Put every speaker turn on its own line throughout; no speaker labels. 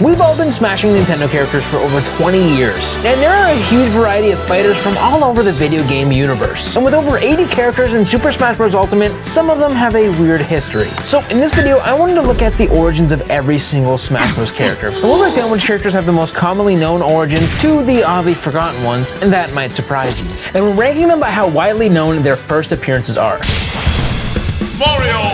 We've all been smashing Nintendo characters for over 20 years, and there are a huge variety of fighters from all over the video game universe. And with over 80 characters in Super Smash Bros. Ultimate, some of them have a weird history. So in this video, I wanted to look at the origins of every single Smash Bros. Character. And we'll break down which characters have the most commonly known origins to the oddly forgotten ones, and that might surprise you. And we're ranking them by how widely known their first appearances are.
Mario!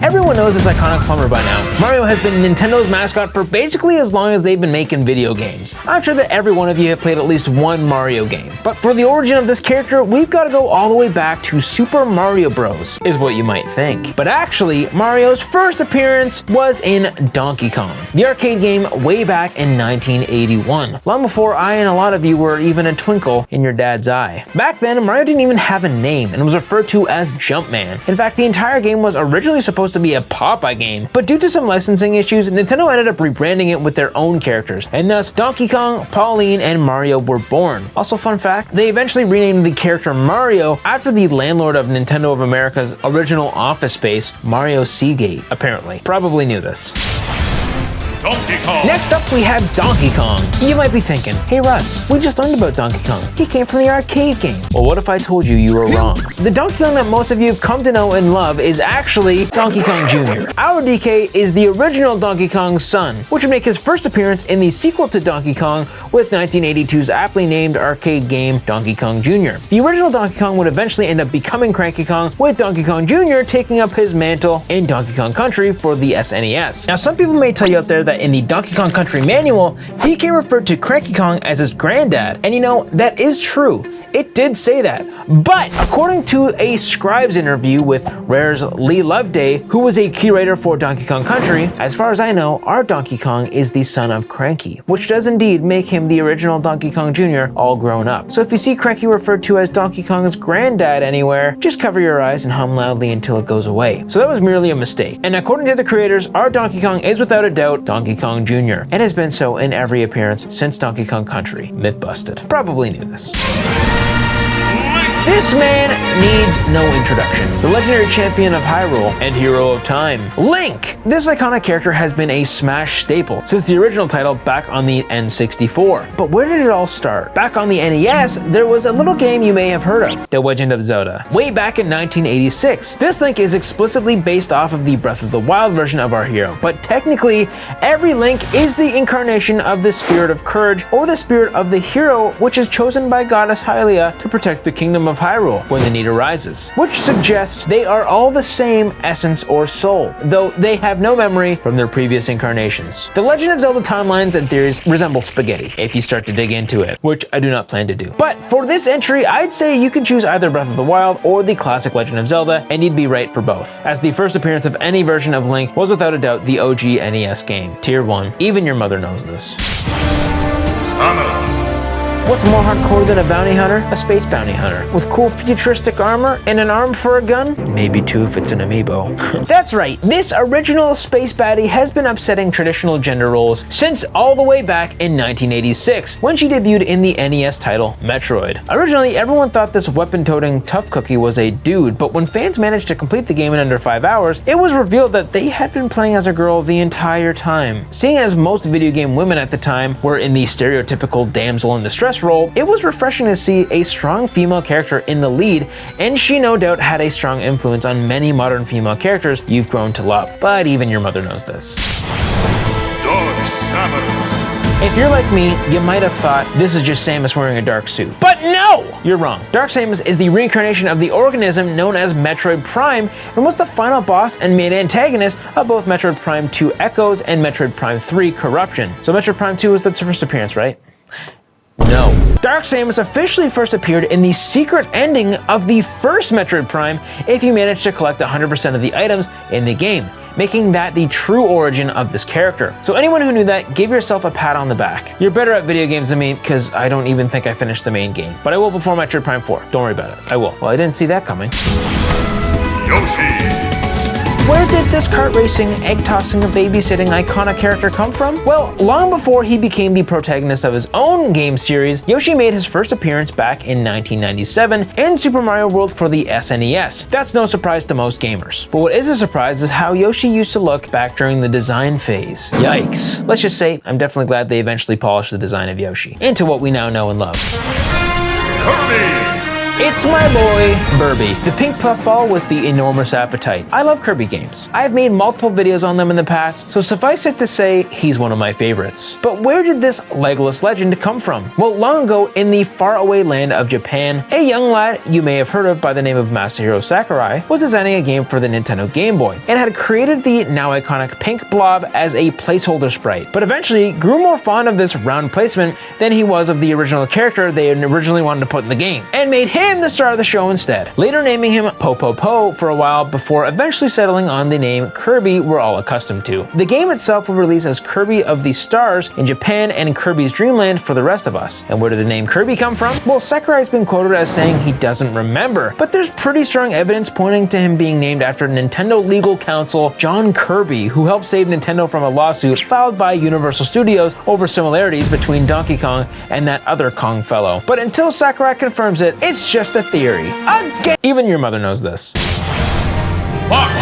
Everyone knows this iconic plumber by now. Mario has been Nintendo's mascot for basically as long as they've been making video games. I'm sure that every one of you have played at least one Mario game. But for the origin of this character, we've got to go all the way back to Super Mario Bros, is what you might think. But actually, Mario's first appearance was in Donkey Kong, the arcade game way back in 1981, long before I and a lot of you were even a twinkle in your dad's eye. Back then, Mario didn't even have a name and was referred to as Jumpman. In fact, the entire game was originally supposed to be a Popeye game, but due to some licensing issues, Nintendo ended up rebranding it with their own characters, and thus Donkey Kong, Pauline, and Mario were born. Also, fun fact, they eventually renamed the character Mario after the landlord of Nintendo of America's original office space, Mario Seagate, apparently. Probably knew this.
Donkey Kong.
Next up, we have Donkey Kong. You might be thinking, hey Russ, we just learned about Donkey Kong. He came from the arcade game. Well, what if I told you you were wrong? The Donkey Kong that most of you have come to know and love is actually Donkey Kong Jr. Our DK is the original Donkey Kong's son, which would make his first appearance in the sequel to Donkey Kong with 1982's aptly named arcade game Donkey Kong Jr. The original Donkey Kong would eventually end up becoming Cranky Kong, with Donkey Kong Jr. taking up his mantle in Donkey Kong Country for the SNES. Now, some people may tell you out there that in the Donkey Kong Country manual, DK referred to Cranky Kong as his granddad, and you know, that is true. It did say that. But according to a Scribes interview with Rare's Lee Loveday, who was a key writer for Donkey Kong Country, as far as I know, our Donkey Kong is the son of Cranky, which does indeed make him the original Donkey Kong Jr. all grown up. So if you see Cranky referred to as Donkey Kong's granddad anywhere, just cover your eyes and hum loudly until it goes away. So that was merely a mistake. And according to the creators, our Donkey Kong is without a doubt Donkey Kong Jr. and has been so in every appearance since Donkey Kong Country. Myth busted. Probably knew this. This man needs no introduction. The legendary champion of Hyrule and hero of time, Link! This iconic character has been a Smash staple since the original title back on the N64. But where did it all start? Back on the NES, there was a little game you may have heard of, The Legend of Zelda, way back in 1986. This Link is explicitly based off of the Breath of the Wild version of our hero, but technically, every Link is the incarnation of the spirit of courage or the spirit of the hero, which is chosen by goddess Hylia to protect the kingdom of Hyrule when the need arises, which suggests they are all the same essence or soul, though they have no memory from their previous incarnations. The Legend of Zelda timelines and theories resemble spaghetti if you start to dig into it, which I do not plan to do. But for this entry, I'd say you can choose either Breath of the Wild or the classic Legend of Zelda, and you'd be right for both, as the first appearance of any version of Link was without a doubt the OG NES game, Tier 1. Even your mother knows this.
Samus.
What's more hardcore than a bounty hunter? A space bounty hunter. With cool futuristic armor and an arm for a gun? Maybe two if it's an amiibo. That's right, this original space baddie has been upsetting traditional gender roles since all the way back in 1986, when she debuted in the NES title Metroid. Originally, everyone thought this weapon-toting tough cookie was a dude, but when fans managed to complete the game in under 5 hours, it was revealed that they had been playing as a girl the entire time. Seeing as most video game women at the time were in the stereotypical damsel in distress role, it was refreshing to see a strong female character in the lead, and she no doubt had a strong influence on many modern female characters you've grown to love. But even your mother knows this.
Dark Samus.
If you're like me, you might have thought this is just Samus wearing a dark suit. But no! You're wrong. Dark Samus is the reincarnation of the organism known as Metroid Prime, and was the final boss and main antagonist of both Metroid Prime 2 Echoes and Metroid Prime 3 Corruption. So Metroid Prime 2 was the first appearance, right? No. Dark Samus officially first appeared in the secret ending of the first Metroid Prime if you managed to collect 100% of the items in the game, making that the true origin of this character. So anyone who knew that, give yourself a pat on the back. You're better at video games than me, because I don't even think I finished the main game. But I will before Metroid Prime 4. Don't worry about it. I will. Well, I didn't see that coming.
Yoshi.
Where did did this kart racing, egg tossing, babysitting iconic character come from? Well, long before he became the protagonist of his own game series, Yoshi made his first appearance back in 1997 in Super Mario World for the SNES. That's no surprise to most gamers. But what is a surprise is how Yoshi used to look back during the design phase. Yikes. Let's just say, I'm definitely glad they eventually polished the design of Yoshi into what we now know and love.
Kirby!
It's my boy, Kirby, the pink puffball with the enormous appetite. I love Kirby games. I've made multiple videos on them in the past, so suffice it to say, he's one of my favorites. But where did this legless legend come from? Well, long ago, in the faraway land of Japan, a young lad you may have heard of by the name of Masahiro Sakurai was designing a game for the Nintendo Game Boy, and had created the now iconic pink blob as a placeholder sprite, but eventually grew more fond of this round placement than he was of the original character they had originally wanted to put in the game, and made him the star of the show instead, later naming him Po for a while before eventually settling on the name Kirby we're all accustomed to. The game itself will release as Kirby of the Stars in Japan and Kirby's Dream Land for the rest of us. And where did the name Kirby come from? Well, Sakurai's been quoted as saying he doesn't remember, but there's pretty strong evidence pointing to him being named after Nintendo legal counsel John Kirby, who helped save Nintendo from a lawsuit filed by Universal Studios over similarities between Donkey Kong and that other Kong fellow. But until Sakurai confirms it, it's just a theory. Again! Even your mother knows this.
Fox!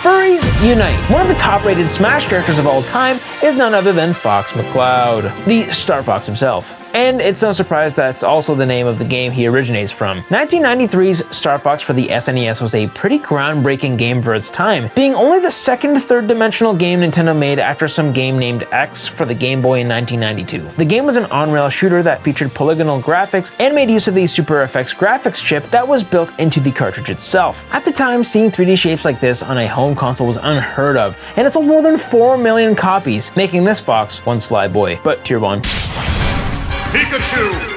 Furries unite! One of the top-rated Smash characters of all time is none other than Fox McCloud, the Star Fox himself. And it's no surprise that's also the name of the game he originates from. 1993's Star Fox for the SNES was a pretty groundbreaking game for its time, being only the second third-dimensional game Nintendo made after some game named X for the Game Boy in 1992. The game was an on-rail shooter that featured polygonal graphics and made use of the Super FX graphics chip that was built into the cartridge itself. At the time, seeing 3D shapes like this on a home console was unheard of, and it sold more than 4 million copies, making this Fox one sly boy. But tier 1.
Pikachu!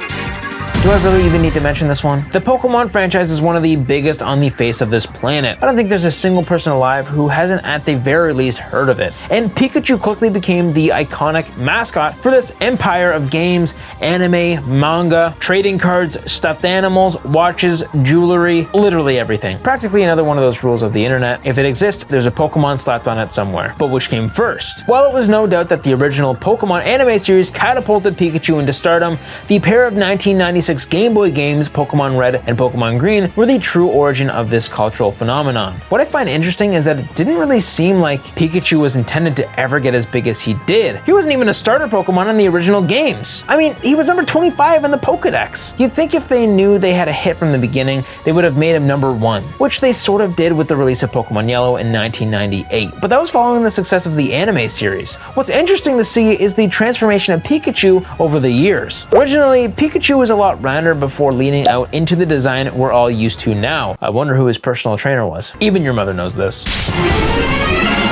Do I really even need to mention this one? The Pokemon franchise is one of the biggest on the face of this planet. I don't think there's a single person alive who hasn't at the very least heard of it. And Pikachu quickly became the iconic mascot for this empire of games, anime, manga, trading cards, stuffed animals, watches, jewelry, literally everything. Practically another one of those rules of the internet. If it exists, there's a Pokemon slapped on it somewhere. But which came first? While it was no doubt that the original Pokemon anime series catapulted Pikachu into stardom, the pair of 1996 Game Boy games, Pokemon Red and Pokemon Green, were the true origin of this cultural phenomenon. What I find interesting is that it didn't really seem like Pikachu was intended to ever get as big as he did. He wasn't even a starter Pokemon in the original games. I mean, he was number 25 in the Pokedex. You'd think if they knew they had a hit from the beginning, they would have made him number 1, which they sort of did with the release of Pokemon Yellow in 1998. But that was following the success of the anime series. What's interesting to see is the transformation of Pikachu over the years. Originally, Pikachu was a lot rounder before leaning out into the design we're all used to now. I wonder who his personal trainer was. Even your mother knows this.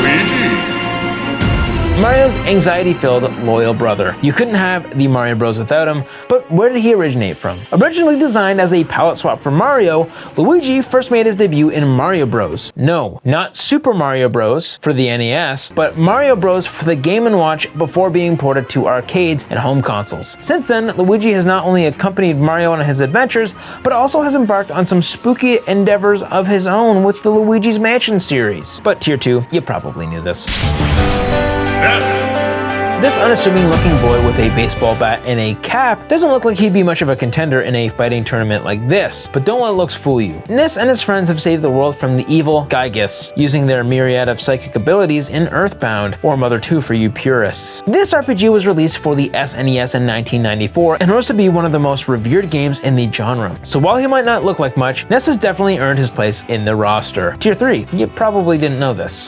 Luigi!
Mario's anxiety-filled, loyal brother. You couldn't have the Mario Bros without him, but where did he originate from? Originally designed as a palette swap for Mario, Luigi first made his debut in Mario Bros. No, not Super Mario Bros. For the NES, but Mario Bros. For the Game & Watch before being ported to arcades and home consoles. Since then, Luigi has not only accompanied Mario on his adventures, but also has embarked on some spooky endeavors of his own with the Luigi's Mansion series. But tier 2, you probably knew this.
Ness!
This unassuming looking boy with a baseball bat and a cap doesn't look like he'd be much of a contender in a fighting tournament like this, but don't let looks fool you. Ness and his friends have saved the world from the evil Gygus, using their myriad of psychic abilities in Earthbound, or Mother 2 for you purists. This RPG was released for the SNES in 1994 and rose to be one of the most revered games in the genre. So while he might not look like much, Ness has definitely earned his place in the roster. Tier 3, you probably didn't know this.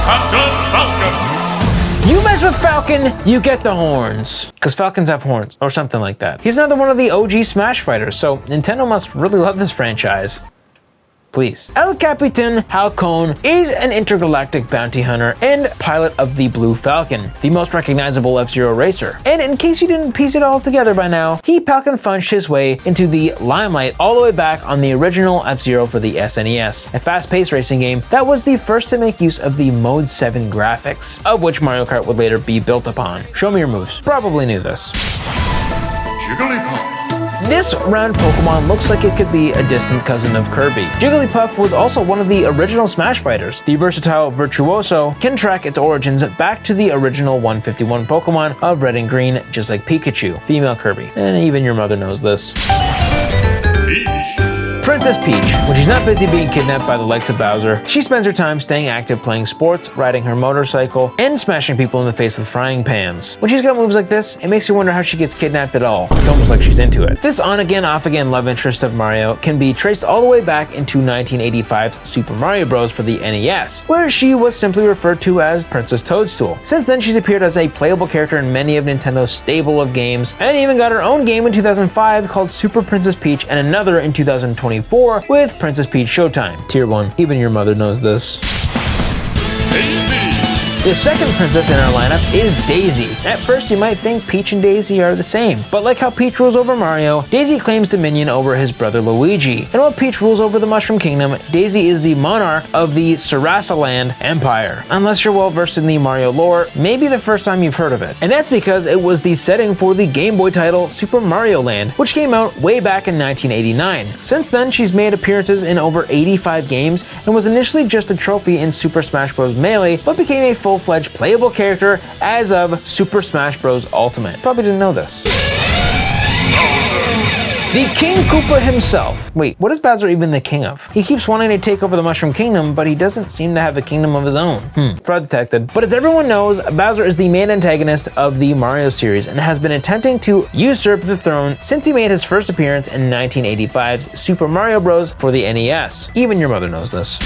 Captain Falcon!
You mess with Falcon, you get the horns. Because Falcons have horns, or something like that. He's another one of the OG Smash fighters, so Nintendo must really love this franchise. Please. El Capitan Falcon is an intergalactic bounty hunter and pilot of the Blue Falcon, the most recognizable F-Zero racer. And in case you didn't piece it all together by now, he Falcon punched his way into the limelight all the way back on the original F-Zero for the SNES, a fast-paced racing game that was the first to make use of the Mode 7 graphics, of which Mario Kart would later be built upon. Show me your moves. Probably knew this.
Jigglypuff!
This round Pokemon looks like it could be a distant cousin of Kirby. Jigglypuff was also one of the original Smash Fighters. The versatile Virtuoso can track its origins back to the original 151 Pokemon of Red and Green, just like Pikachu, female Kirby. And even your mother knows this. Princess Peach. When she's not busy being kidnapped by the likes of Bowser, she spends her time staying active playing sports, riding her motorcycle, and smashing people in the face with frying pans. When she's got moves like this, it makes you wonder how she gets kidnapped at all. It's almost like she's into it. This on-again, off-again love interest of Mario can be traced all the way back into 1985's Super Mario Bros. For the NES, where she was simply referred to as Princess Toadstool. Since then, she's appeared as a playable character in many of Nintendo's stable of games, and even got her own game in 2005 called Super Princess Peach, and another in 2024 with Princess Peach Showtime. Tier 1. Even your mother knows this. The second princess in our lineup is Daisy. At first you might think Peach and Daisy are the same, but like how Peach rules over Mario, Daisy claims dominion over his brother Luigi. And while Peach rules over the Mushroom Kingdom, Daisy is the monarch of the Sarasaland Empire. Unless you're well versed in the Mario lore, maybe the first time you've heard of it. And that's because it was the setting for the Game Boy title Super Mario Land, which came out way back in 1989. Since then, she's made appearances in over 85 games and was initially just a trophy in Super Smash Bros. Melee, but became a full-fledged playable character as of Super Smash Bros. Ultimate. Probably didn't know this. The King Koopa himself. Wait, what is Bowser even the king of? He keeps wanting to take over the Mushroom Kingdom, but he doesn't seem to have a kingdom of his own. Fraud detected. But as everyone knows, Bowser is the main antagonist of the Mario series and has been attempting to usurp the throne since he made his first appearance in 1985's Super Mario Bros. For the NES. Even your mother knows this.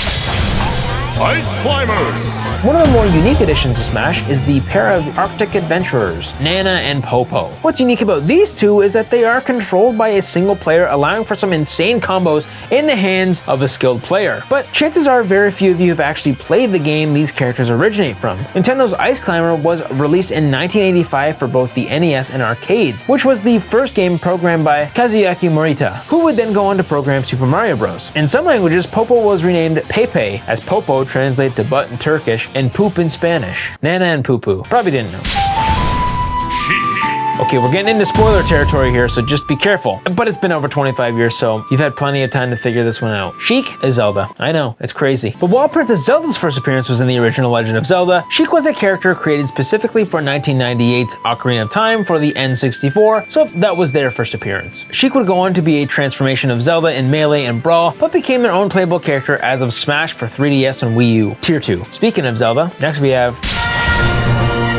Ice Climbers.
One of the more unique additions to Smash is the pair of Arctic adventurers, Nana and Popo. What's unique about these two is that they are controlled by a single player, allowing for some insane combos in the hands of a skilled player. But chances are very few of you have actually played the game these characters originate from. Nintendo's Ice Climber was released in 1985 for both the NES and arcades, which was the first game programmed by Kazuyaki Morita, who would then go on to program Super Mario Bros. In some languages, Popo was renamed Pepe, as Popo translates to butt in Turkish and poop in Spanish. Nana and Poo-Poo. Probably didn't know. Okay, we're getting into spoiler territory here, so just be careful. But it's been over 25 years, so you've had plenty of time to figure this one out. Sheik is Zelda. I know, it's crazy. But while Princess Zelda's first appearance was in the original Legend of Zelda, Sheik was a character created specifically for 1998's Ocarina of Time for the N64, so that was their first appearance. Sheik would go on to be a transformation of Zelda in Melee and Brawl, but became their own playable character as of Smash for 3DS and Wii U. Tier 2. Speaking of Zelda, next we have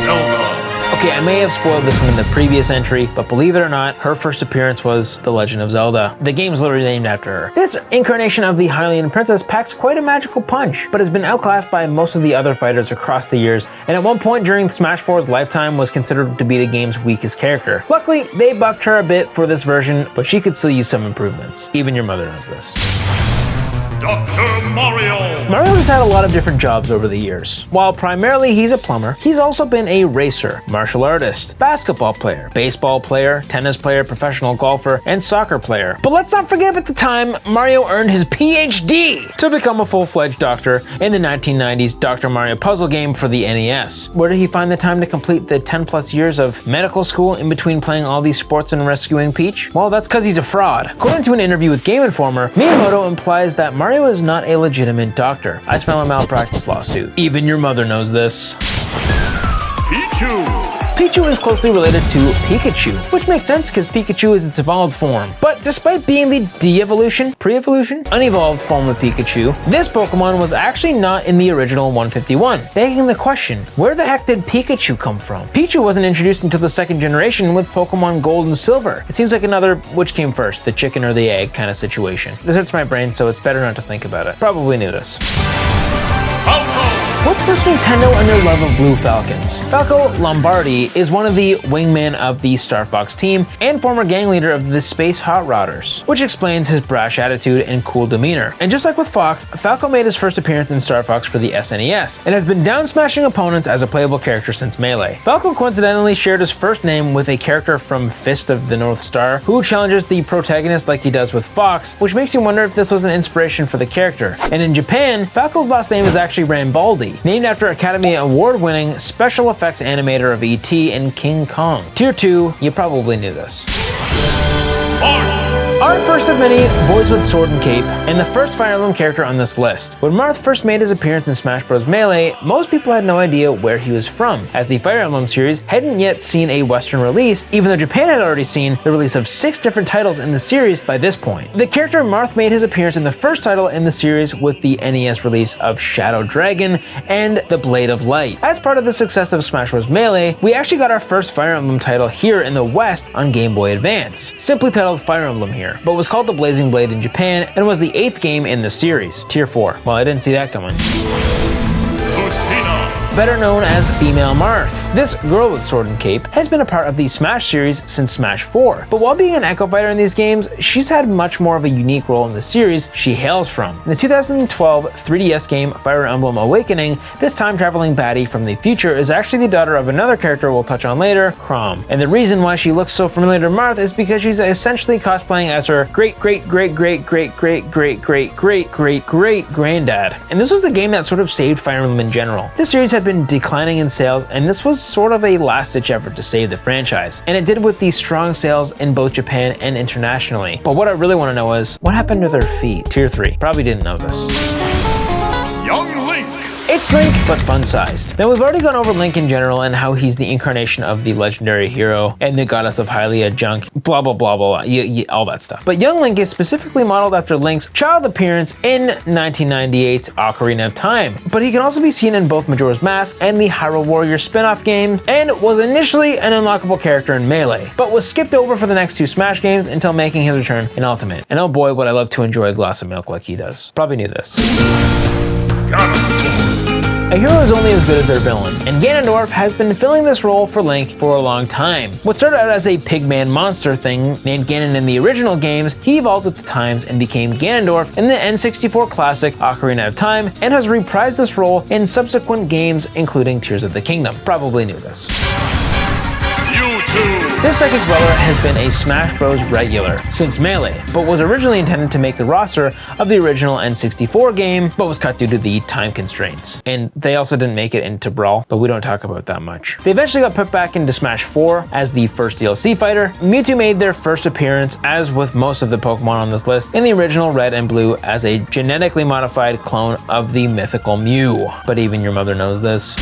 Zelda.
Okay, I may have spoiled this one in the previous entry, but believe it or not, her first appearance was The Legend of Zelda. The game's literally named after her. This incarnation of the Hylian princess packs quite a magical punch, but has been outclassed by most of the other fighters across the years, and at one point during Smash 4's lifetime was considered to be the game's weakest character. Luckily, they buffed her a bit for this version, but she could still use some improvements. Even your mother knows this.
Dr. Mario.
Mario has had a lot of different jobs over the years. While primarily he's a plumber, he's also been a racer, martial artist, basketball player, baseball player, tennis player, professional golfer, and soccer player. But let's not forget at the time, Mario earned his PhD to become a full-fledged doctor in the 1990s Dr. Mario puzzle game for the NES. Where did he find the time to complete the 10 plus years of medical school in between playing all these sports and rescuing Peach? Well, that's because he's a fraud. According to an interview with Game Informer, Miyamoto implies that Mario is not a legitimate doctor. I smell a malpractice lawsuit. Even your mother knows this.
Pichu.
Pichu is closely related to Pikachu, which makes sense because Pikachu is its evolved form. But despite being the de-evolution, pre-evolution, unevolved form of Pikachu, this Pokemon was actually not in the original 151, begging the question, where the heck did Pikachu come from? Pichu wasn't introduced until the second generation with Pokemon Gold and Silver. It seems like another which came first, the chicken or the egg kind of situation. This hurts my brain, so it's better not to think about it. Probably knew this.
Falco.
What's with Nintendo and their love of blue falcons? Falco Lombardi is one of the wingmen of the Star Fox team and former gang leader of the Space Hot Rodders, which explains his brash attitude and cool demeanor. And just like with Fox, Falco made his first appearance in Star Fox for the SNES and has been down smashing opponents as a playable character since Melee. Falco coincidentally shared his first name with a character from Fist of the North Star who challenges the protagonist like he does with Fox, which makes you wonder if this was an inspiration for the character. And in Japan, Falco's last name is actually Rambaldi, named after Academy Award-winning special effects animator of E.T. and King Kong. Tier 2, you probably knew this.
Marth.
Our first of many boys with sword and cape, and the first Fire Emblem character on this list. When Marth first made his appearance in Smash Bros. Melee, most people had no idea where he was from, as the Fire Emblem series hadn't yet seen a Western release, even though Japan had already seen the release of 6 different titles in the series by this point. The character Marth made his appearance in the first title in the series with the NES release of Shadow Dragon and the Blade of Light. As part of the success of Smash Bros. Melee, we actually got our first Fire Emblem title here in the West on Game Boy Advance, simply titled Fire Emblem here, but was called the Blazing Blade in Japan and was the 8th game in the series, Tier 4. Well, I didn't see that coming.
Lucina.
Better known as Female Marth. This girl with sword and cape has been a part of the Smash series since Smash 4, but while being an Echo Fighter in these games, she's had much more of a unique role in the series she hails from. In the 2012 3DS game Fire Emblem Awakening, this time-traveling baddie from the future is actually the daughter of another character we'll touch on later, Chrom. And the reason why she looks so familiar to Marth is because she's essentially cosplaying as her great-great-great-great-great-great-great-great-great-granddad. And this was the game that sort of saved Fire Emblem in general. This series had been declining in sales, and this was sort of a last-ditch effort to save the franchise. And it did with these strong sales in both Japan and internationally. But what I really want to know is, what happened to their feet? Tier 3. Probably didn't know this.
Young Link.
It's Link, but fun-sized. Now, we've already gone over Link in general and how he's the incarnation of the legendary hero and the goddess of Hylia junk, blah, blah, blah, blah, blah, all that stuff. But young Link is specifically modeled after Link's child appearance in 1998's Ocarina of Time. But he can also be seen in both Majora's Mask and the Hyrule Warrior spin-off game, and was initially an unlockable character in Melee, but was skipped over for the next 2 Smash games until making his return in Ultimate. And oh boy, would I love to enjoy a glass of milk like he does. Probably knew this. A hero is only as good as their villain, and Ganondorf has been filling this role for Link for a long time. What started out as a pigman monster thing named Ganon in the original games, he evolved with the times and became Ganondorf in the N64 classic Ocarina of Time, and has reprised this role in subsequent games including Tears of the Kingdom. Probably knew this. This psychic brother has been a Smash Bros. Regular since Melee, but was originally intended to make the roster of the original N64 game, but was cut due to the time constraints. And they also didn't make it into Brawl, but we don't talk about that much. They eventually got put back into Smash 4 as the first DLC fighter. Mewtwo made their first appearance, as with most of the Pokemon on this list, in the original Red and Blue as a genetically modified clone of the mythical Mew. But even your mother knows this.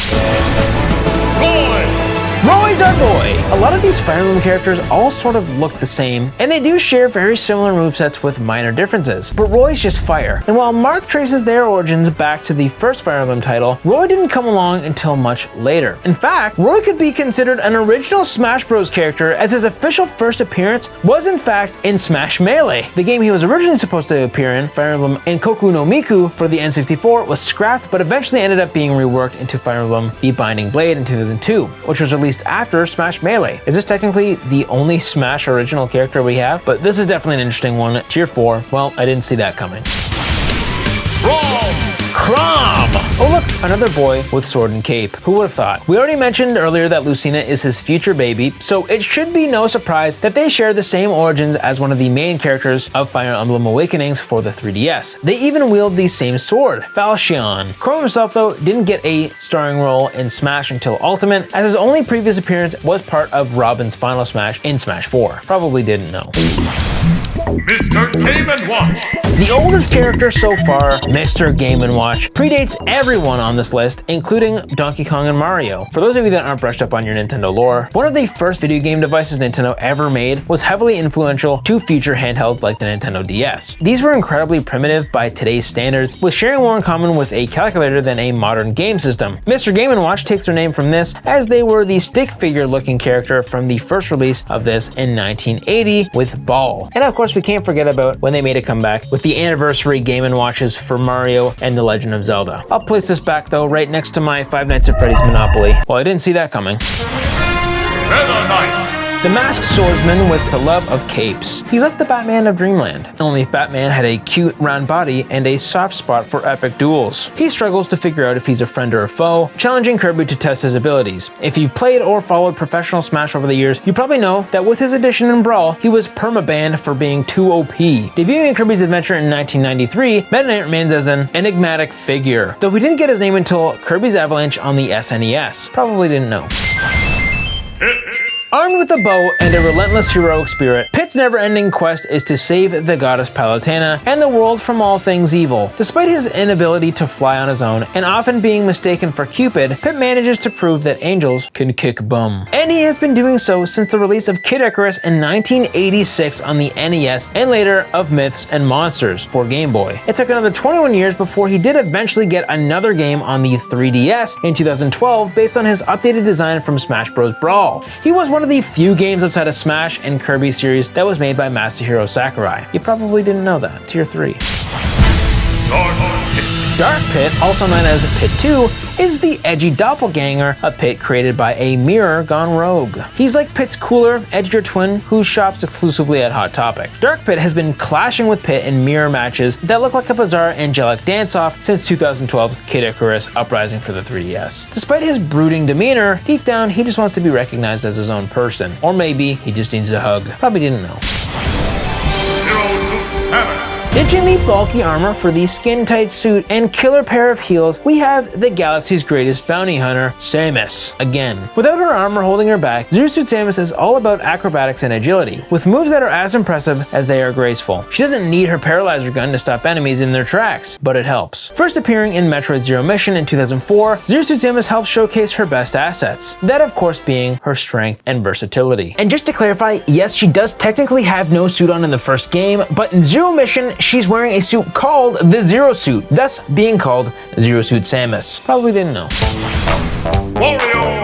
Roy's our boy! A lot of these Fire Emblem characters all sort of look the same, and they do share very similar movesets with minor differences, but Roy's just fire. And while Marth traces their origins back to the first Fire Emblem title, Roy didn't come along until much later. In fact, Roy could be considered an original Smash Bros. Character, as his official first appearance was in fact in Smash Melee. The game he was originally supposed to appear in, Fire Emblem Enkoku no Miku for the N64, was scrapped, but eventually ended up being reworked into Fire Emblem The Binding Blade in 2002, which was released after Smash Melee. Is this technically the only Smash original character we have? But this is definitely an interesting one. Tier 4. Well, I didn't see that coming. Chrom! Oh look, another boy with sword and cape. Who would have thought? We already mentioned earlier that Lucina is his future baby, so it should be no surprise that they share the same origins as one of the main characters of Fire Emblem Awakenings for the 3DS. They even wield the same sword, Falcon. Chrom himself, though, didn't get a starring role in Smash until Ultimate, as his only previous appearance was part of Robin's final Smash in Smash 4. Probably didn't know.
Mr. Game & Watch.
The oldest character so far, Mr. Game & Watch, predates everyone on this list, including Donkey Kong and Mario. For those of you that aren't brushed up on your Nintendo lore, one of the first video game devices Nintendo ever made was heavily influential to future handhelds like the Nintendo DS. These were incredibly primitive by today's standards, with sharing more in common with a calculator than a modern game system. Mr. Game & Watch takes their name from this, as they were the stick figure looking character from the first release of this in 1980 with Ball. And of course, we can't forget about when they made a comeback with the anniversary Game & Watches for Mario and The Legend of Zelda. I'll place this back though right next to my Five Nights at Freddy's Monopoly. Well, I didn't see that coming.
Meta Knight.
The masked swordsman with the love of capes. He's like the Batman of Dreamland, only if Batman had a cute round body and a soft spot for epic duels. He struggles to figure out if he's a friend or a foe, challenging Kirby to test his abilities. If you've played or followed professional Smash over the years, you probably know that with his addition in Brawl, he was permabanned for being too OP. Debuting in Kirby's Adventure in 1993, Meta Knight remains as an enigmatic figure, though we didn't get his name until Kirby's Avalanche on the SNES. Probably didn't know.
Hit.
Armed with a bow and a relentless heroic spirit, Pit's never-ending quest is to save the goddess Palutena and the world from all things evil. Despite his inability to fly on his own and often being mistaken for Cupid, Pit manages to prove that angels can kick bum. And he has been doing so since the release of Kid Icarus in 1986 on the NES and later of Myths and Monsters for Game Boy. It took another 21 years before he did eventually get another game on the 3DS in 2012 based on his updated design from Smash Bros. Brawl. He was one of the few games outside of Smash and Kirby series that was made by Masahiro Sakurai. You probably didn't know that. Tier 3. Dark Pit, also known as Pit 2, is the edgy doppelganger of Pit created by a mirror gone rogue. He's like Pit's cooler, edgier twin who shops exclusively at Hot Topic. Dark Pit has been clashing with Pit in mirror matches that look like a bizarre angelic dance-off since 2012's Kid Icarus Uprising for the 3DS. Despite his brooding demeanor, deep down he just wants to be recognized as his own person. Or maybe he just needs a hug. Probably didn't know. Ditching the bulky armor for the skin-tight suit and killer pair of heels, we have the galaxy's greatest bounty hunter, Samus, again. Without her armor holding her back, Zero Suit Samus is all about acrobatics and agility, with moves that are as impressive as they are graceful. She doesn't need her paralyzer gun to stop enemies in their tracks, but it helps. First appearing in Metroid Zero Mission in 2004, Zero Suit Samus helps showcase her best assets, that of course being her strength and versatility. And just to clarify, yes, she does technically have no suit on in the first game, but in Zero Mission, she's wearing a suit called the Zero Suit, thus being called Zero Suit Samus. Probably didn't know.
Wario!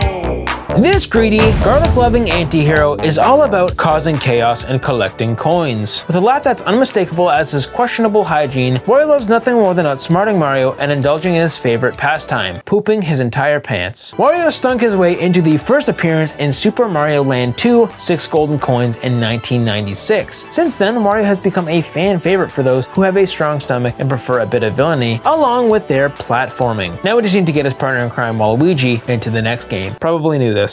This greedy, garlic-loving anti-hero is all about causing chaos and collecting coins. With a laugh that's unmistakable as his questionable hygiene, Wario loves nothing more than outsmarting Mario and indulging in his favorite pastime, pooping his entire pants. Wario stunk his way into the first appearance in Super Mario Land 2, 6 golden coins in 1996. Since then, Wario has become a fan favorite for those who have a strong stomach and prefer a bit of villainy, along with their platforming. Now we just need to get his partner in crime Waluigi into the next game. Probably knew this.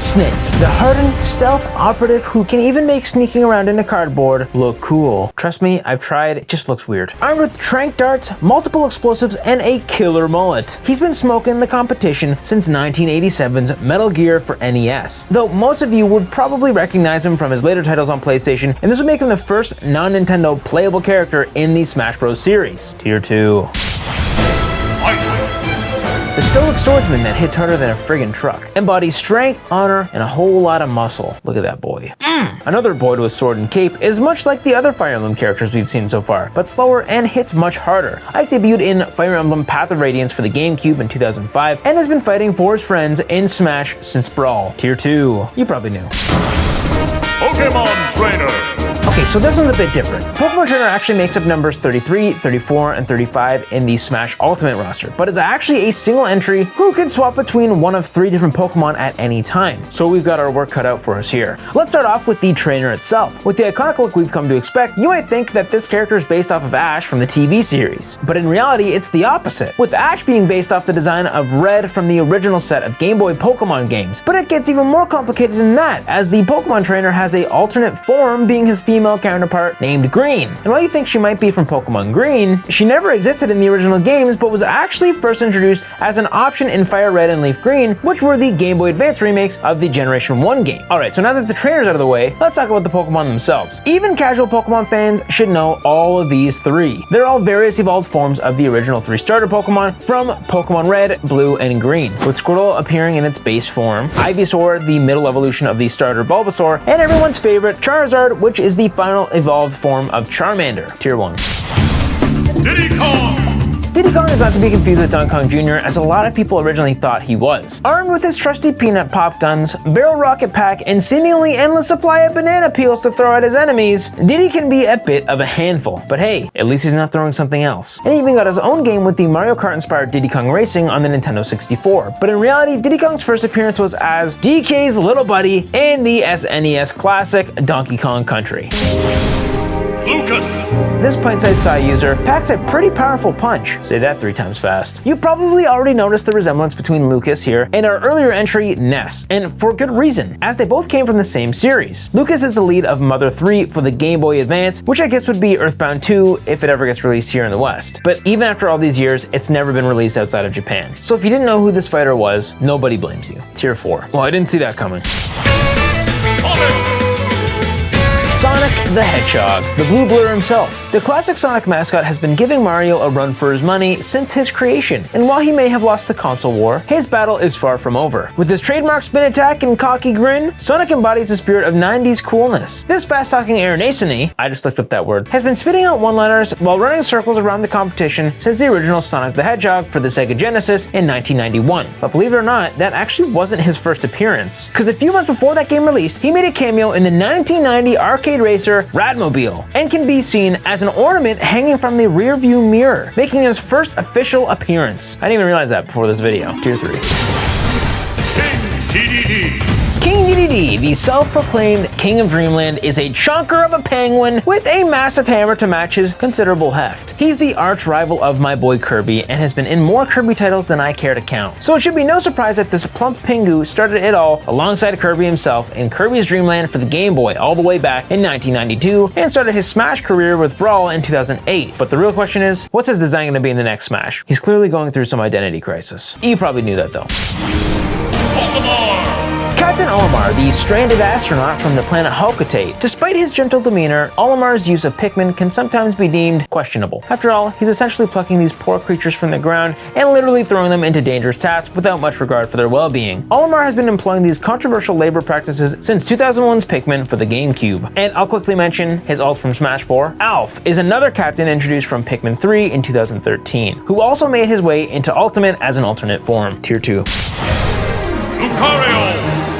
Snake, the hardened stealth operative who can even make sneaking around in a cardboard look cool. Trust me, I've tried, it just looks weird. Armed with tranq darts, multiple explosives, and a killer mullet, he's been smoking the competition since 1987's Metal Gear for NES. Though most of you would probably recognize him from his later titles on PlayStation, and this would make him the first non-Nintendo playable character in the Smash Bros. Series. Tier 2. The stoic swordsman that hits harder than a friggin' truck. Embodies strength, honor, and a whole lot of muscle. Look at that boy. Another boy with sword and cape is much like the other Fire Emblem characters we've seen so far, but slower and hits much harder. Ike debuted in Fire Emblem Path of Radiance for the GameCube in 2005 and has been fighting for his friends in Smash since Brawl. Tier 2. You probably knew.
Pokémon Trainer!
Okay, so this one's a bit different. Pokémon Trainer actually makes up numbers 33, 34, and 35 in the Smash Ultimate roster, but is actually a single entry who can swap between one of 3 different Pokémon at any time. So we've got our work cut out for us here. Let's start off with the trainer itself. With the iconic look we've come to expect, you might think that this character is based off of Ash from the TV series, but in reality it's the opposite, with Ash being based off the design of Red from the original set of Game Boy Pokémon games. But it gets even more complicated than that, as the Pokémon Trainer has a alternate form being his female counterpart named Green. And while you think she might be from Pokemon Green, she never existed in the original games but was actually first introduced as an option in Fire Red and Leaf Green, which were the Game Boy Advance remakes of the Generation 1 game. Alright, so now that the trainer's out of the way, let's talk about the Pokemon themselves. Even casual Pokemon fans should know all of these 3. They're all various evolved forms of the original 3 starter Pokemon from Pokemon Red, Blue, and Green, with Squirtle appearing in its base form, Ivysaur, the middle evolution of the starter Bulbasaur, and everyone's favorite Charizard, which is the final evolved form of Charmander. Tier 1.
Diddy Kong!
Diddy Kong is not to be confused with Donkey Kong Jr., as a lot of people originally thought he was. Armed with his trusty peanut pop guns, barrel rocket pack, and seemingly endless supply of banana peels to throw at his enemies, Diddy can be a bit of a handful. But hey, at least he's not throwing something else. And he even got his own game with the Mario Kart-inspired Diddy Kong Racing on the Nintendo 64. But in reality, Diddy Kong's first appearance was as DK's little buddy in the SNES classic Donkey Kong Country.
Lucas.
This pint-sized Psy user packs a pretty powerful punch. Say that 3 times fast. You probably already noticed the resemblance between Lucas here and our earlier entry, Ness, and for good reason, as they both came from the same series. Lucas is the lead of Mother 3 for the Game Boy Advance, which I guess would be Earthbound 2 if it ever gets released here in the West. But even after all these years, it's never been released outside of Japan. So if you didn't know who this fighter was, nobody blames you. Tier 4. Well, I didn't see that coming. Sonic the Hedgehog, the Blue Blur himself. The classic Sonic mascot has been giving Mario a run for his money since his creation, and while he may have lost the console war, his battle is far from over. With his trademark spin attack and cocky grin, Sonic embodies the spirit of 90s coolness. This fast-talking Aranacini, I just looked up that word, has been spitting out one-liners while running circles around the competition since the original Sonic the Hedgehog for the Sega Genesis in 1991. But believe it or not, that actually wasn't his first appearance, because a few months before that game released, he made a cameo in the 1990 arcade racer Radmobile, and can be seen as an ornament hanging from the rear view mirror, making his first official appearance. I didn't even realize that before this video. Tier 3. King Dedede, the self-proclaimed King of Dreamland, is a chunker of a penguin with a massive hammer to match his considerable heft. He's the arch rival of my boy Kirby and has been in more Kirby titles than I care to count. So it should be no surprise that this plump Pingu started it all alongside Kirby himself in Kirby's Dream Land for the Game Boy all the way back in 1992 and started his Smash career with Brawl in 2008. But the real question is, what's his design going to be in the next Smash? He's clearly going through some identity crisis. You probably knew that though. Captain Olimar, the stranded astronaut from the planet Hulkatate. Despite his gentle demeanor, Olimar's use of Pikmin can sometimes be deemed questionable. After all, he's essentially plucking these poor creatures from the ground and literally throwing them into dangerous tasks without much regard for their well-being. Olimar has been employing these controversial labor practices since 2001's Pikmin for the GameCube. And I'll quickly mention his ult from Smash 4. Alf is another captain introduced from Pikmin 3 in 2013, who also made his way into Ultimate as an alternate form. Tier 2.
Lucario.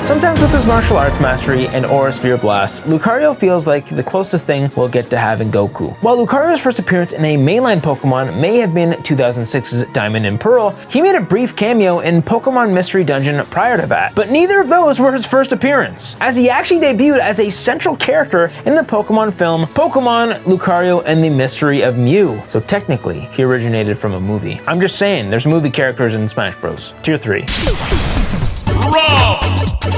Sometimes with his martial arts mastery and Aura Sphere Blast, Lucario feels like the closest thing we'll get to having Goku. While Lucario's first appearance in a mainline Pokemon may have been 2006's Diamond and Pearl, he made a brief cameo in Pokemon Mystery Dungeon prior to that, but neither of those were his first appearance, as he actually debuted as a central character in the Pokemon film Pokemon Lucario and the Mystery of Mew. So technically, he originated from a movie. I'm just saying, there's movie characters in Smash Bros. Tier 3. R.O.B.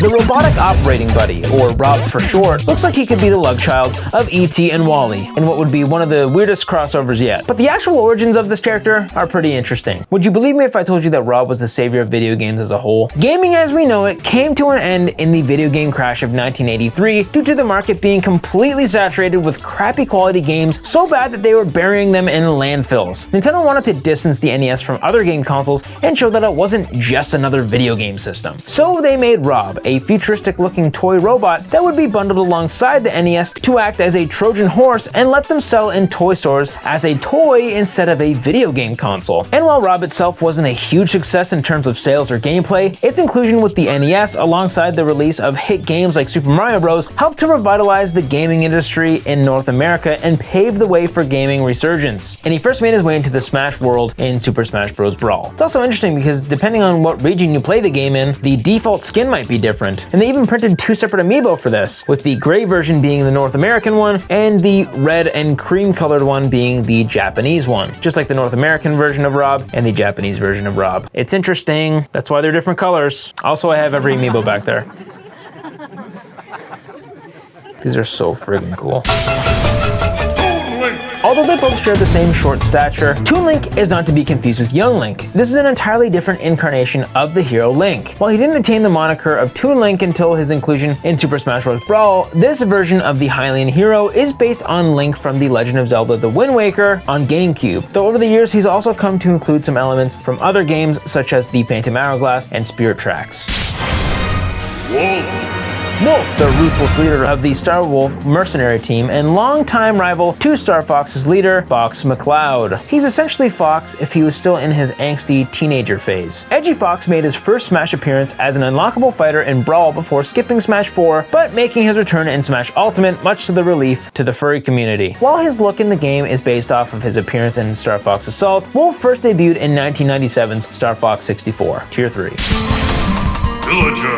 The robotic operating buddy, or R.O.B for short, looks like he could be the love child of E.T. and WALL-E in what would be one of the weirdest crossovers yet. But the actual origins of this character are pretty interesting. Would you believe me if I told you that R.O.B was the savior of video games as a whole? Gaming as we know it came to an end in the video game crash of 1983 due to the market being completely saturated with crappy quality games so bad that they were burying them in landfills. Nintendo wanted to distance the NES from other game consoles and show that it wasn't just another video game system. So they made R.O.B, a futuristic-looking toy robot that would be bundled alongside the NES to act as a Trojan horse and let them sell in toy stores as a toy instead of a video game console. And while R.O.B itself wasn't a huge success in terms of sales or gameplay, its inclusion with the NES alongside the release of hit games like Super Mario Bros. Helped to revitalize the gaming industry in North America and pave the way for gaming resurgence. And he first made his way into the Smash world in Super Smash Bros. Brawl. It's also interesting because depending on what region you play the game in, the default skin might be different. And they even printed 2 separate amiibo for this, with the gray version being the North American one and the red and cream colored one being the Japanese one. Just like the North American version of R.O.B and the Japanese version of R.O.B. It's interesting, that's why they're different colors. Also, I have every amiibo back there. These are so friggin' cool. Although they both share the same short stature, Toon Link is not to be confused with Young Link. This is an entirely different incarnation of the hero Link. While he didn't attain the moniker of Toon Link until his inclusion in Super Smash Bros. Brawl, this version of the Hylian hero is based on Link from The Legend of Zelda The Wind Waker on GameCube, though over the years he's also come to include some elements from other games such as the Phantom Hourglass and Spirit Tracks.
Whoa.
Wolf, the ruthless leader of the Star Wolf mercenary team and longtime rival to Star Fox's leader, Fox McCloud. He's essentially Fox if he was still in his angsty teenager phase. Edgy Fox made his first Smash appearance as an unlockable fighter in Brawl before skipping Smash 4, but making his return in Smash Ultimate, much to the relief to the furry community. While his look in the game is based off of his appearance in Star Fox Assault, Wolf first debuted in 1997's Star Fox 64, Tier 3.
Villager.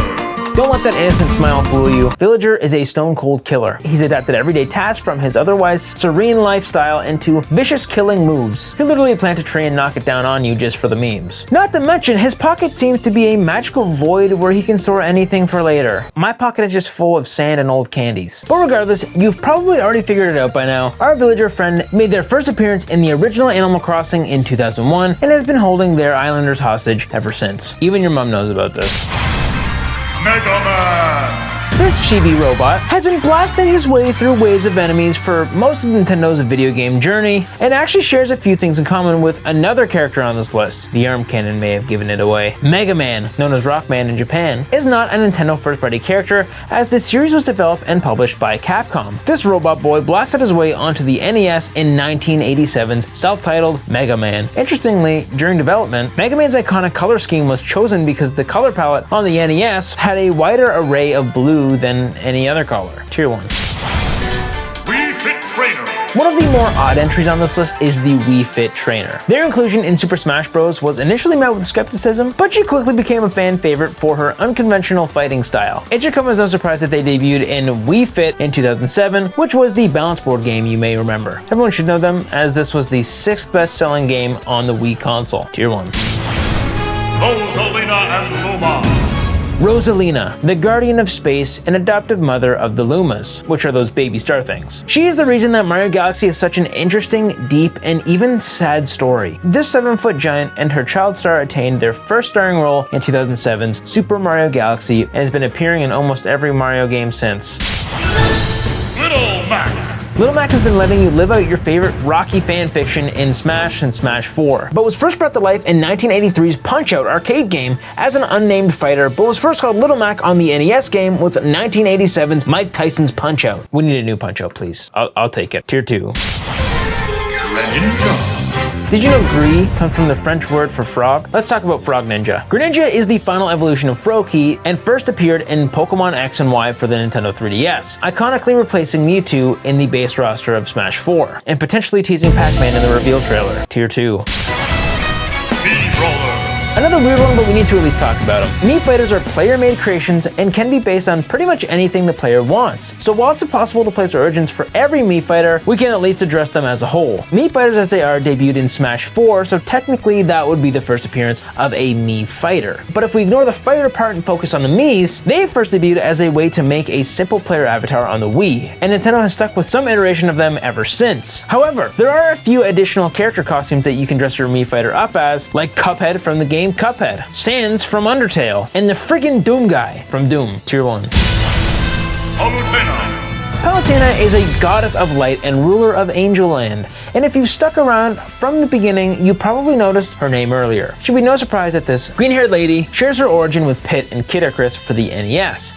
Don't let that innocent smile fool you. Villager is a stone-cold killer. He's adapted everyday tasks from his otherwise serene lifestyle into vicious killing moves. He'll literally plant a tree and knock it down on you just for the memes. Not to mention, his pocket seems to be a magical void where he can store anything for later. My pocket is just full of sand and old candies. But regardless, you've probably already figured it out by now. Our villager friend made their first appearance in the original Animal Crossing in 2001 and has been holding their islanders hostage ever since. Even your mom knows about this.
Mega Man!
This chibi robot has been blasting his way through waves of enemies for most of Nintendo's video game journey, and actually shares a few things in common with another character on this list. The arm cannon may have given it away. Mega Man, known as Rockman in Japan, is not a Nintendo first-party character, as this series was developed and published by Capcom. This robot boy blasted his way onto the NES in 1987's self-titled Mega Man. Interestingly, during development, Mega Man's iconic color scheme was chosen because the color palette on the NES had a wider array of blue than any other color. Tier 1.
Wii Fit Trainer!
One of the more odd entries on this list is the Wii Fit Trainer. Their inclusion in Super Smash Bros. Was initially met with skepticism, but she quickly became a fan favorite for her unconventional fighting style. It should come as no surprise that they debuted in Wii Fit in 2007, which was the balance board game you may remember. Everyone should know them, as this was the 6th best-selling game on the Wii console. Tier 1.
Rosalina and Luma!
Rosalina, the guardian of space and adoptive mother of the Lumas, which are those baby star things. She is the reason that Mario Galaxy is such an interesting, deep, and even sad story. This 7-foot giant and her child star attained their first starring role in 2007's Super Mario Galaxy and has been appearing in almost every Mario game since.
Little Mac!
Little Mac has been letting you live out your favorite Rocky fanfiction in Smash and Smash 4, but was first brought to life in 1983's Punch-Out arcade game as an unnamed fighter, but was first called Little Mac on the NES game with 1987's Mike Tyson's Punch-Out. We need a new Punch-Out, please. I'll take it. Tier 2.
Greninja!
Did you know Gree comes from the French word for frog? Let's talk about Frog Ninja. Greninja is the final evolution of Froakie and first appeared in Pokémon X and Y for the Nintendo 3DS, iconically replacing Mewtwo in the base roster of Smash 4, and potentially teasing Pac-Man in the reveal trailer. Tier 2. Another weird one, but we need to at least talk about them. Mii Fighters are player-made creations and can be based on pretty much anything the player wants. So while it's impossible to place origins for every Mii Fighter, we can at least address them as a whole. Mii Fighters as they are debuted in Smash 4, so technically that would be the first appearance of a Mii Fighter. But if we ignore the fighter part and focus on the Miis, they first debuted as a way to make a simple player avatar on the Wii, and Nintendo has stuck with some iteration of them ever since. However, there are a few additional character costumes that you can dress your Mii Fighter up as, like Cuphead from the game Cuphead, Sans from Undertale, and the friggin' Doom guy from Doom. Tier 1. Palutena is a goddess of light and ruler of Angel Land, and if you've stuck around from the beginning, you probably noticed her name earlier. Should be no surprise that this green-haired lady shares her origin with Pit and Kid Icarus for the NES.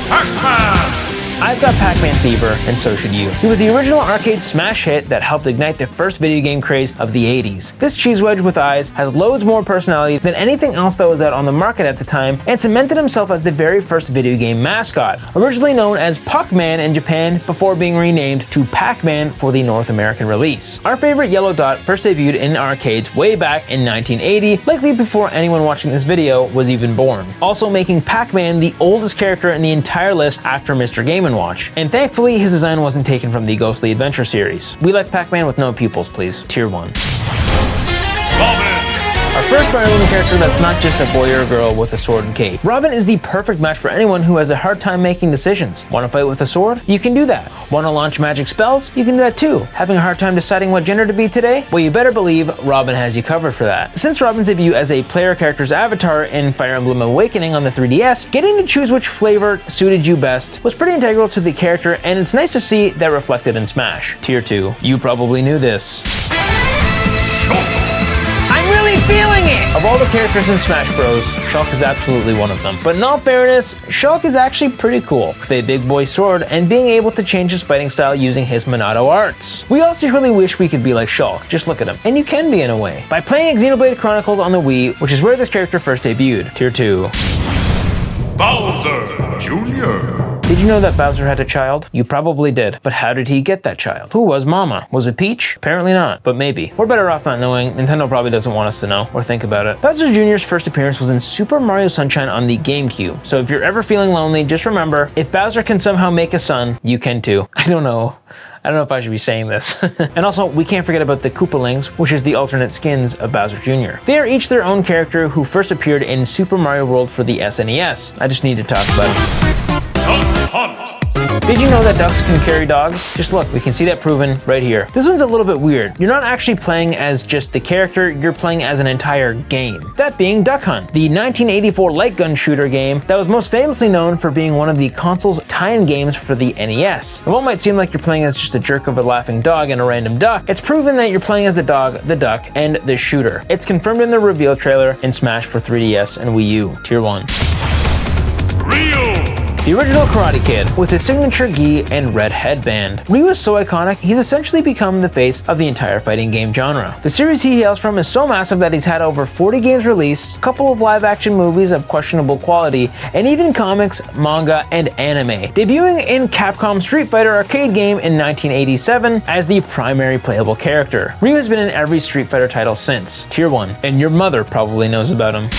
Pac-Man!
I've got Pac-Man fever, and so should you. He was the original arcade smash hit that helped ignite the first video game craze of the 80s. This cheese wedge with eyes has loads more personality than anything else that was out on the market at the time, and cemented himself as the very first video game mascot, originally known as Pac-Man in Japan before being renamed to Pac-Man for the North American release. Our favorite yellow dot first debuted in arcades way back in 1980, likely before anyone watching this video was even born, also making Pac-Man the oldest character in the entire list after Mr. Game & Watch. And thankfully, his design wasn't taken from the Ghostly Adventure series. We like Pac-Man with no pupils, please. Tier 1. Our first Fire Emblem character that's not just a boy or a girl with a sword and cape. Robin is the perfect match for anyone who has a hard time making decisions. Want to fight with a sword? You can do that. Want to launch magic spells? You can do that too. Having a hard time deciding what gender to be today? Well, you better believe Robin has you covered for that. Since Robin's debut as a player character's avatar in Fire Emblem Awakening on the 3DS, getting to choose which flavor suited you best was pretty integral to the character, and it's nice to see that reflected in Smash. Tier 2. You probably knew this. Really feeling it! Of all the characters in Smash Bros, Shulk is absolutely one of them. But in all fairness, Shulk is actually pretty cool, with a big boy sword and being able to change his fighting style using his Monado arts. We all secretly wish we could be like Shulk, just look at him. And you can be in a way. By playing Xenoblade Chronicles on the Wii, which is where this character first debuted. Tier 2.
Bowser Jr.
Did you know that Bowser had a child? You probably did, but how did he get that child? Who was Mama? Was it Peach? Apparently not, but maybe. We're better off not knowing. Nintendo probably doesn't want us to know or think about it. Bowser Jr.'s first appearance was in Super Mario Sunshine on the GameCube, so if you're ever feeling lonely, just remember, if Bowser can somehow make a son, you can too. I don't know if I should be saying this. And also, we can't forget about the Koopalings, which is the alternate skins of Bowser Jr. They are each their own character who first appeared in Super Mario World for the SNES. I just need to talk about it.
Duck Hunt.
Did you know that ducks can carry dogs? Just look, we can see that proven right here. This one's a little bit weird. You're not actually playing as just the character, you're playing as an entire game. That being Duck Hunt, the 1984 light gun shooter game that was most famously known for being one of the console's tie-in games for the NES. And what might seem like you're playing as just a jerk of a laughing dog and a random duck, it's proven that you're playing as the dog, the duck, and the shooter. It's confirmed in the reveal trailer in Smash for 3DS and Wii U, Tier 1.
Ryu.
The original Karate Kid, with his signature gi and red headband. Ryu is so iconic, he's essentially become the face of the entire fighting game genre. The series he hails from is so massive that he's had over 40 games released, a couple of live-action movies of questionable quality, and even comics, manga, and anime. Debuting in Capcom's Street Fighter arcade game in 1987 as the primary playable character. Ryu has been in every Street Fighter title since, Tier 1, and your mother probably knows about him.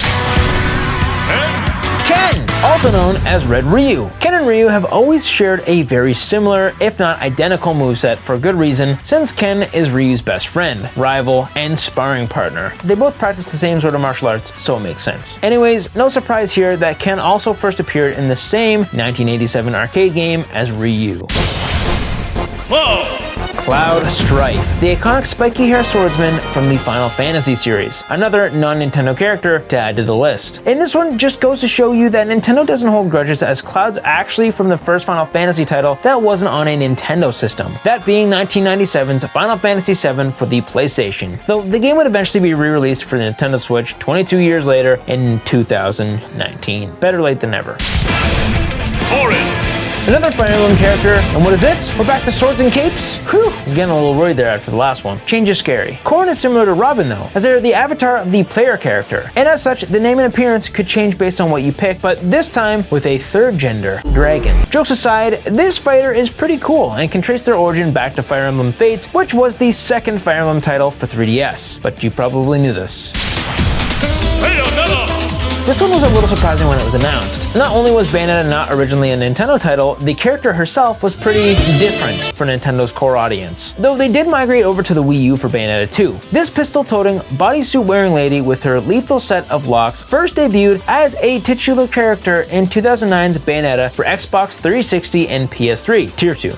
Ken, also known as Red Ryu. Ken and Ryu have always shared a very similar, if not identical moveset for good reason, since Ken is Ryu's best friend, rival, and sparring partner. They both practice the same sort of martial arts, so it makes sense. Anyways, no surprise here that Ken also first appeared in the same 1987 arcade game as Ryu. Cloud Strife, the iconic spiky hair swordsman from the Final Fantasy series. Another non-Nintendo character to add to the list. And this one just goes to show you that Nintendo doesn't hold grudges, as Cloud's actually from the first Final Fantasy title that wasn't on a Nintendo system. That being 1997's Final Fantasy VII for the PlayStation. Though the game would eventually be re-released for the Nintendo Switch 22 years later in 2019. Better late than never.
Orange.
Another Fire Emblem character, and what is this? We're back to swords and capes? Whew, I was getting a little worried there after the last one. Change is scary. Corrin is similar to Robin though, as they are the avatar of the player character. And as such, the name and appearance could change based on what you pick, but this time with a third gender, dragon. Jokes aside, this fighter is pretty cool and can trace their origin back to Fire Emblem Fates, which was the second Fire Emblem title for 3DS. But you probably knew this. This one was a little surprising when it was announced. Not only was Bayonetta not originally a Nintendo title, the character herself was pretty different for Nintendo's core audience. Though they did migrate over to the Wii U for Bayonetta 2. This pistol-toting, bodysuit-wearing lady with her lethal set of locks first debuted as a titular character in 2009's Bayonetta for Xbox 360 and PS3, Tier 2.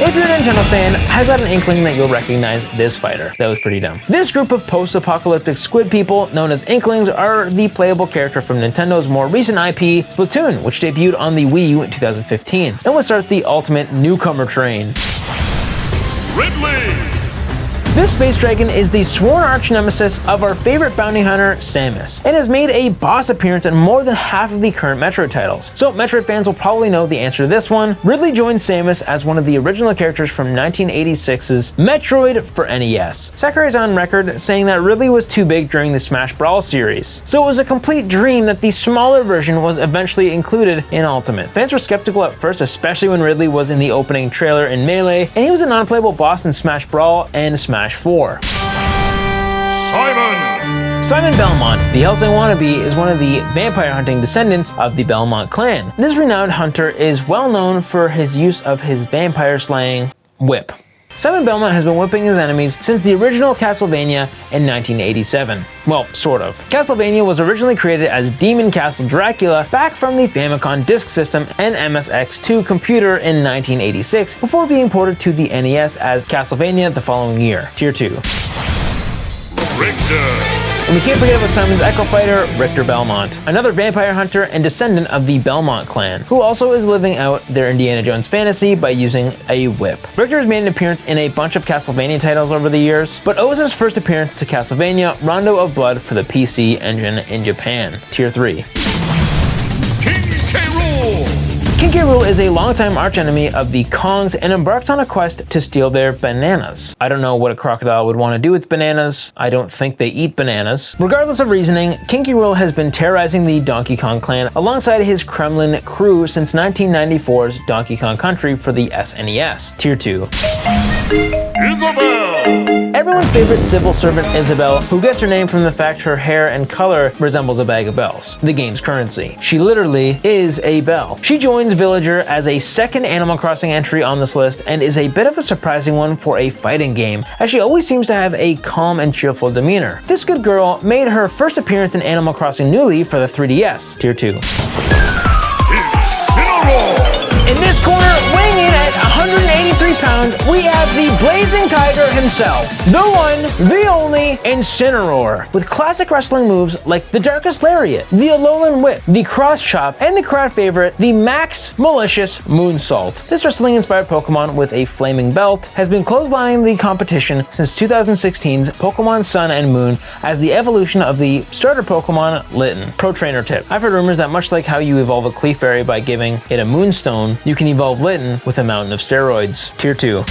If you're a Nintendo fan, I've got an inkling that you'll recognize this fighter. That was pretty dumb. This group of post-apocalyptic squid people, known as Inklings, are the playable character from Nintendo's more recent IP, Splatoon, which debuted on the Wii U in 2015, and would start the ultimate newcomer train.
Ridley.
This space dragon is the sworn arch-nemesis of our favorite bounty hunter, Samus, and has made a boss appearance in more than half of the current Metroid titles. So Metroid fans will probably know the answer to this one. Ridley joined Samus as one of the original characters from 1986's Metroid for NES. Sakurai is on record saying that Ridley was too big during the Smash Brawl series, so it was a complete dream that the smaller version was eventually included in Ultimate. Fans were skeptical at first, especially when Ridley was in the opening trailer in Melee, and he was a non-playable boss in Smash Brawl and Smash 4. Simon Belmont, the Hellsing wannabe, is one of the vampire hunting descendants of the Belmont clan. This renowned hunter is well known for his use of his vampire slaying whip. Simon Belmont has been whipping his enemies since the original Castlevania in 1987. Well, sort of. Castlevania was originally created as Demon Castle Dracula back from the Famicom Disk System and MSX2 computer in 1986 before being ported to the NES as Castlevania the following year, Tier 2.
Richter.
And we can't forget about Simon's Echo Fighter, Richter Belmont, another vampire hunter and descendant of the Belmont clan, who also is living out their Indiana Jones fantasy by using a whip. Richter has made an appearance in a bunch of Castlevania titles over the years, but owes his first appearance to Castlevania Rondo of Blood for the PC engine in Japan, Tier 3. King K. Rool is a longtime archenemy of the Kongs and embarks on a quest to steal their bananas. I don't know what a crocodile would want to do with bananas. I don't think they eat bananas. Regardless of reasoning, King K. Rool has been terrorizing the Donkey Kong clan alongside his Kremlin crew since 1994's Donkey Kong Country for the SNES. Tier 2.
Isabelle!
Everyone's favorite civil servant Isabelle, who gets her name from the fact her hair and color resembles a bag of bells, the game's currency. She literally is a bell. She joins Villager as a second Animal Crossing entry on this list and is a bit of a surprising one for a fighting game, as she always seems to have a calm and cheerful demeanor. This good girl made her first appearance in Animal Crossing New Leaf for the 3DS, Tier 2. In this corner, weighing in at 183 pounds, we have the blazing tiger himself, the one, the only, Incineroar. With classic wrestling moves like the Darkest Lariat, the Alolan Whip, the Cross Chop, and the crowd favorite, the Max Malicious Moonsault. This wrestling-inspired Pokemon with a flaming belt has been clotheslining the competition since 2016's Pokemon Sun and Moon as the evolution of the starter Pokemon Litten. Pro trainer tip. I've heard rumors that much like how you evolve a Clefairy by giving it a Moonstone, you can evolve Litten with a mountain of steroids. Tier 2.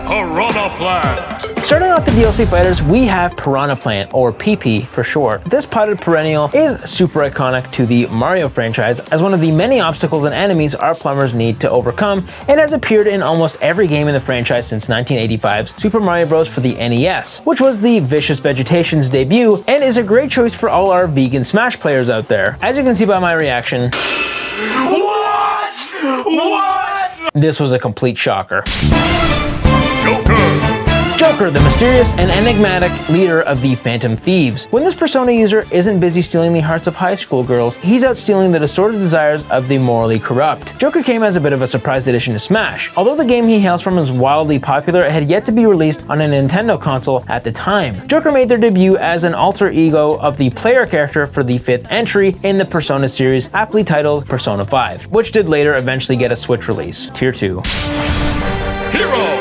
Piranha Plant!
Starting off the DLC fighters, we have Piranha Plant, or PP for short. This potted perennial is super iconic to the Mario franchise as one of the many obstacles and enemies our plumbers need to overcome, and has appeared in almost every game in the franchise since 1985's Super Mario Bros. For the NES, which was the Vicious Vegetation's debut, and is a great choice for all our vegan Smash players out there. As you can see by my reaction,
What?
this was a complete shocker.
Joker!
Joker, the mysterious and enigmatic leader of the Phantom Thieves. When this Persona user isn't busy stealing the hearts of high school girls, he's out stealing the distorted desires of the morally corrupt. Joker came as a bit of a surprise addition to Smash. Although the game he hails from is wildly popular, it had yet to be released on a Nintendo console at the time. Joker made their debut as an alter ego of the player character for the 5th entry in the Persona series, aptly titled Persona 5, which did later eventually get a Switch release. Tier 2.
Hero!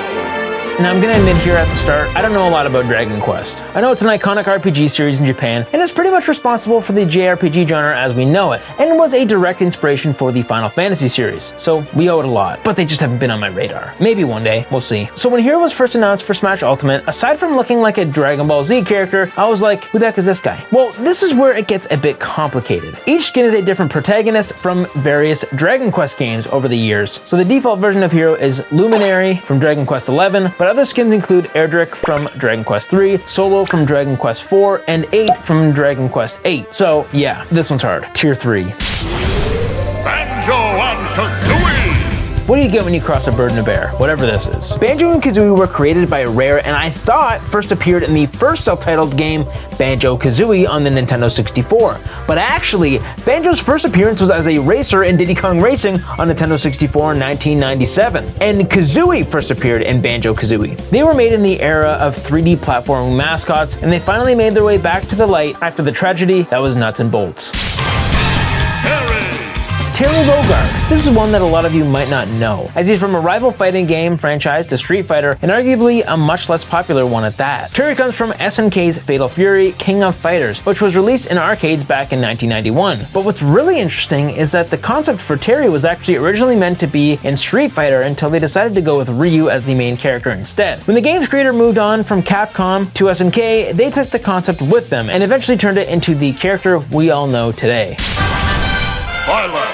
Now I'm gonna admit here at the start, I don't know a lot about Dragon Quest. I know it's an iconic RPG series in Japan, and it's pretty much responsible for the JRPG genre as we know it, and was a direct inspiration for the Final Fantasy series, so we owe it a lot, but they just haven't been on my radar. Maybe one day, we'll see. So when Hero was first announced for Smash Ultimate, aside from looking like a Dragon Ball Z character, I was like, who the heck is this guy? Well, this is where it gets a bit complicated. Each skin is a different protagonist from various Dragon Quest games over the years. So the default version of Hero is Luminary from Dragon Quest XI, but other skins include Erdrick from Dragon Quest III, Solo from Dragon Quest IV, and 8 from Dragon Quest VIII. So yeah, this one's hard. Tier 3.
Banjo and Kazooie!
What do you get when you cross a bird and a bear? Whatever this is. Banjo and Kazooie were created by Rare and I thought first appeared in the first self-titled game, Banjo Kazooie on the Nintendo 64. But actually, Banjo's first appearance was as a racer in Diddy Kong Racing on Nintendo 64 in 1997. And Kazooie first appeared in Banjo Kazooie. They were made in the era of 3D platforming mascots, and they finally made their way back to the light after the tragedy that was Nuts and Bolts. Terry Bogard. This is one that a lot of you might not know, as he's from a rival fighting game franchise to Street Fighter, and arguably a much less popular one at that. Terry comes from SNK's Fatal Fury King of Fighters, which was released in arcades back in 1991. But what's really interesting is that the concept for Terry was actually originally meant to be in Street Fighter until they decided to go with Ryu as the main character instead. When the game's creator moved on from Capcom to SNK, they took the concept with them and eventually turned it into the character we all know today.
Violet!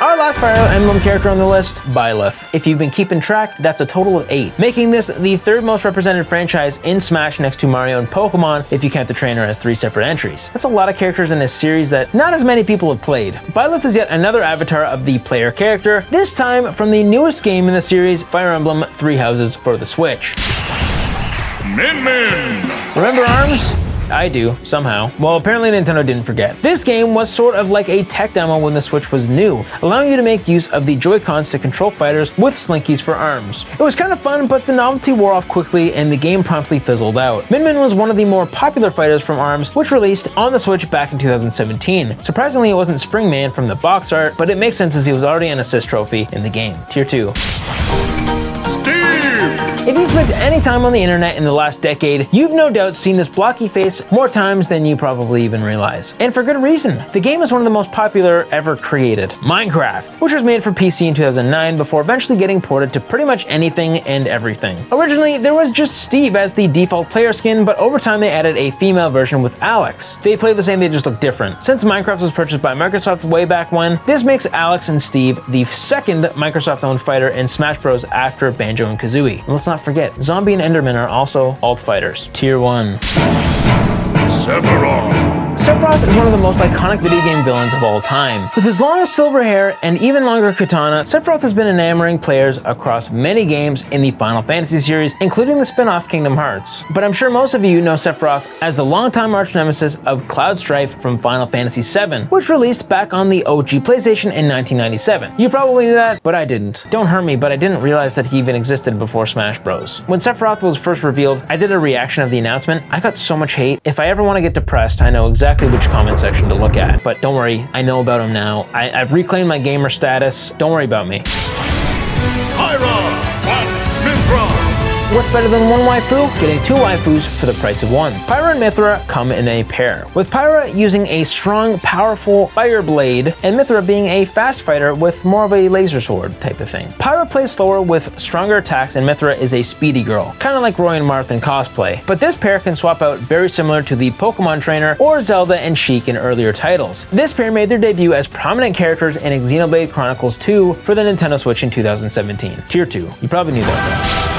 Our last Fire Emblem character on the list, Byleth. If you've been keeping track, that's a total of 8, making this the 3rd most represented franchise in Smash next to Mario and Pokemon if you count the trainer as 3 separate entries. That's a lot of characters in a series that not as many people have played. Byleth is yet another avatar of the player character, this time from the newest game in the series, Fire Emblem 3 Houses for the Switch.
Min Min!
Remember ARMS? I do, somehow. Well, apparently Nintendo didn't forget. This game was sort of like a tech demo when the Switch was new, allowing you to make use of the Joy-Cons to control fighters with slinkies for arms. It was kind of fun, but the novelty wore off quickly and the game promptly fizzled out. Min Min was one of the more popular fighters from ARMS, which released on the Switch back in 2017. Surprisingly, it wasn't Springman from the box art, but it makes sense as he was already an assist trophy in the game. Tier 2.
Steve!
If you you spent any time on the internet in the last decade, you've no doubt seen this blocky face more times than you probably even realize. And for good reason. The game is one of the most popular ever created. Minecraft, which was made for PC in 2009 before eventually getting ported to pretty much anything and everything. Originally, there was just Steve as the default player skin, but over time they added a female version with Alex. They play the same, they just look different. Since Minecraft was purchased by Microsoft way back when, this makes Alex and Steve the second Microsoft-owned fighter in Smash Bros. After Banjo and Kazooie. And let's not forget, Zombie and Enderman are also alt fighters. Tier 1. Sephiroth is one of the most iconic video game villains of all time. With his long silver hair and even longer katana, Sephiroth has been enamoring players across many games in the Final Fantasy series, including the spin-off Kingdom Hearts. But I'm sure most of you know Sephiroth as the longtime arch nemesis of Cloud Strife from Final Fantasy VII, which released back on the OG PlayStation in 1997. You probably knew that, but I didn't. Don't hurt me, but I didn't realize that he even existed before Smash Bros. When Sephiroth was first revealed, I did a reaction of the announcement. I got so much hate. If I ever want to get depressed, I know exactly which comment section to look at. But don't worry, I know about him now. I've reclaimed my gamer status. Don't worry about me.
Pyra Mythra.
What's better than one waifu? Getting two waifus for the price of one. Pyra and Mythra come in a pair, with Pyra using a strong, powerful fire blade, and Mythra being a fast fighter with more of a laser sword type of thing. Pyra plays slower with stronger attacks, and Mythra is a speedy girl, kind of like Roy and Marth in cosplay. But this pair can swap out very similar to the Pokémon Trainer or Zelda and Sheik in earlier titles. This pair made their debut as prominent characters in Xenoblade Chronicles 2 for the Nintendo Switch in 2017. Tier 2. You probably knew that.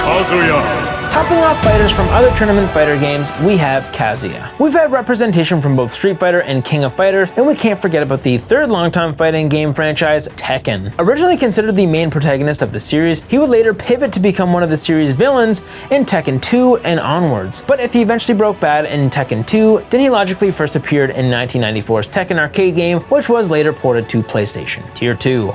Kazuya.
Topping off fighters from other tournament fighter games, we have Kazuya. We've had representation from both Street Fighter and King of Fighters, and we can't forget about the third longtime fighting game franchise, Tekken. Originally considered the main protagonist of the series, he would later pivot to become one of the series' villains in Tekken 2 and onwards. But if he eventually broke bad in Tekken 2, then he logically first appeared in 1994's Tekken arcade game, which was later ported to PlayStation. Tier 2.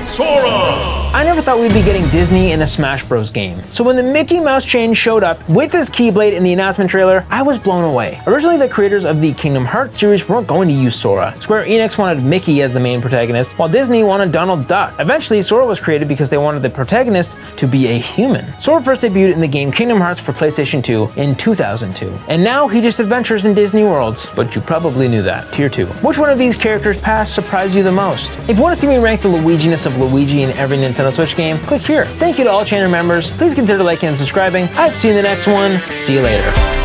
Sora.
I never thought we'd be getting Disney in a Smash Bros. Game. So when the Mickey Mouse chain showed up with his Keyblade in the announcement trailer, I was blown away. Originally, the creators of the Kingdom Hearts series weren't going to use Sora. Square Enix wanted Mickey as the main protagonist, while Disney wanted Donald Duck. Eventually, Sora was created because they wanted the protagonist to be a human. Sora first debuted in the game Kingdom Hearts for PlayStation 2 in 2002. And now he just adventures in Disney worlds, but you probably knew that. Tier 2. Which one of these characters past surprised you the most? If you want to see me rank the Luigi-ness of Luigi in every Nintendo Switch game, click here. Thank you to all channel members. Please consider liking and subscribing. I've seen the next one. See you later.